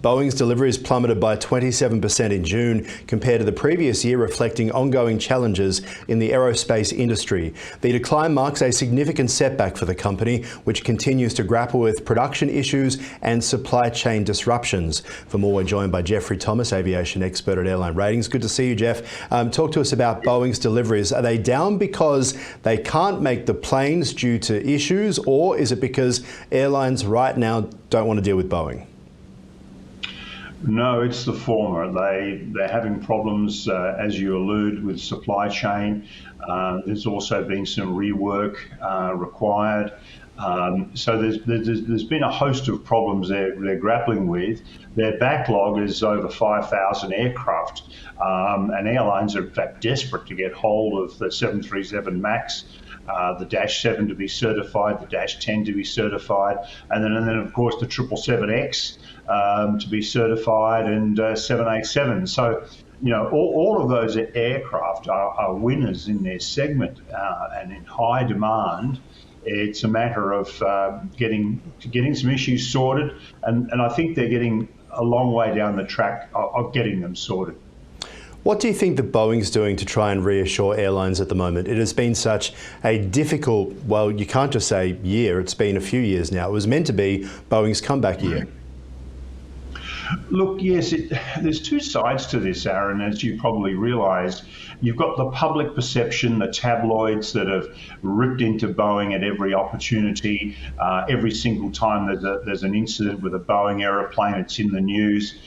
Boeing's deliveries plummeted by 27% in June compared to the previous year, reflecting ongoing challenges in the aerospace industry. The decline marks a significant setback for the company, which continues to grapple with production issues and supply chain disruptions. For more, we're joined by Geoffrey Thomas, aviation expert at Airline Ratings. Good to see you, Jeff. Talk to us about Boeing's deliveries. Are they down because they can't make the planes due to issues, or is it because airlines right now don't want to deal with Boeing? No, it's the former. They're having problems, as you allude, with supply chain. There's also been some rework required. So there's been a host of problems they're grappling with. Their backlog is over 5,000 aircraft, and airlines are in fact desperate to get hold of the 737 MAX. The Dash 7 to be certified, the Dash 10 to be certified, and then of course the 777X to be certified, and 787. So, you know, all of those aircraft are winners in their segment and in high demand. It's a matter of getting some issues sorted, and I think they're getting a long way down the track of getting them sorted. What do you think that Boeing's doing to try and reassure airlines at the moment? It has been such a difficult, well, you can't just say year, it's been a few years now. It was meant to be Boeing's comeback year. Look, yes, there's two sides to this, Aaron, as you probably realised. You've got the public perception, the tabloids that have ripped into Boeing at every opportunity. Every single time there's an incident with a Boeing aeroplane, it's in the news.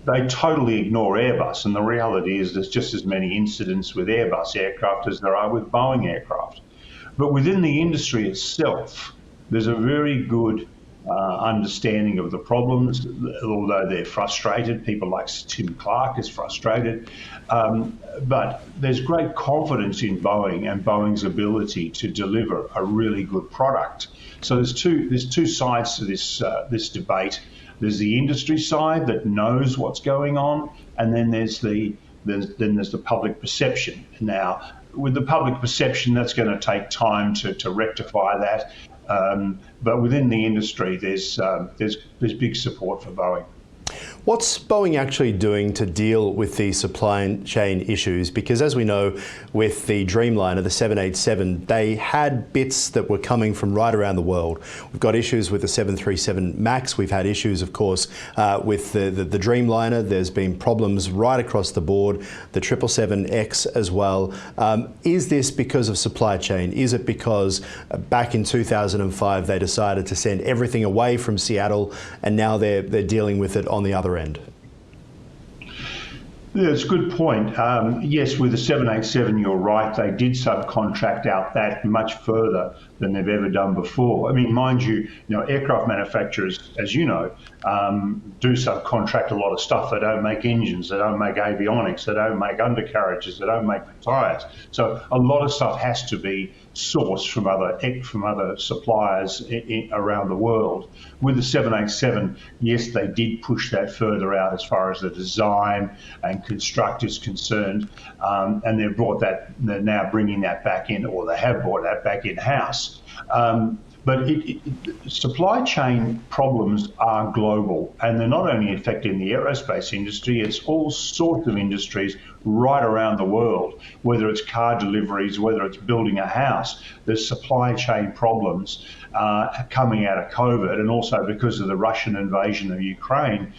They totally ignore Airbus, and the reality is there's just as many incidents with Airbus aircraft as there are with Boeing aircraft. But within the industry itself, there's a very good understanding of the problems, although they're frustrated. People like Tim Clark is frustrated. But there's great confidence in Boeing and Boeing's ability to deliver a really good product. So there's two sides to this debate. There's the industry side that knows what's going on, and then there's the public perception. Now, with the public perception, that's going to take time to rectify that. But within the industry, there's big support for Boeing. What's Boeing actually doing to deal with the supply chain issues? Because as we know, with the Dreamliner, the 787, they had bits that were coming from right around the world. We've got issues with the 737 MAX. We've had issues, of course, with the Dreamliner. There's been problems right across the board, the 777X as well. Is this because of supply chain? Is it because back in 2005 they decided to send everything away from Seattle, and now they're dealing with it on the other end? Yeah, it's a good point. Yes, with the 787, you're right. They did subcontract out that much further than they've ever done before. I mean, mind you, aircraft manufacturers, as you know, do subcontract a lot of stuff. They don't make engines, they don't make avionics, they don't make undercarriages, they don't make tyres. So a lot of stuff has to be sourced from other suppliers around the world. With the 787, yes, they did push that further out as far as the design and construct is concerned, and they're now bringing that back in, or they have brought that back in-house. But supply chain problems are global, and they're not only affecting the aerospace industry, it's all sorts of industries right around the world, whether it's car deliveries, whether it's building a house. There's supply chain problems coming out of COVID, and also because of the Russian invasion of Ukraine.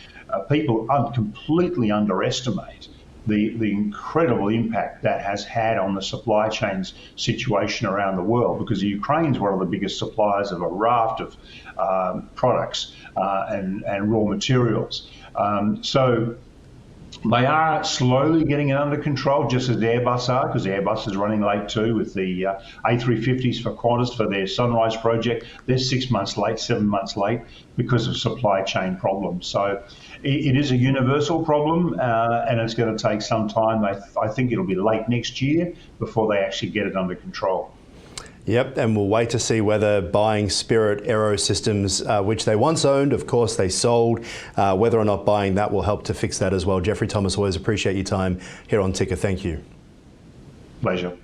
People completely underestimate the incredible impact that has had on the supply chains situation around the world, because Ukraine is one of the biggest suppliers of a raft of products and raw materials. So they are slowly getting it under control, just as Airbus are, because Airbus is running late too with the A350s for Qantas for their Sunrise project. They're 6 months late, 7 months late because of supply chain problems. So it is a universal problem, and it's going to take some time. I think it'll be late next year before they actually get it under control. Yep, and we'll wait to see whether buying Spirit Aerosystems, which they once owned, of course they sold, whether or not buying that will help to fix that as well. Geoffrey Thomas, always appreciate your time here on Ticker. Thank you. Pleasure.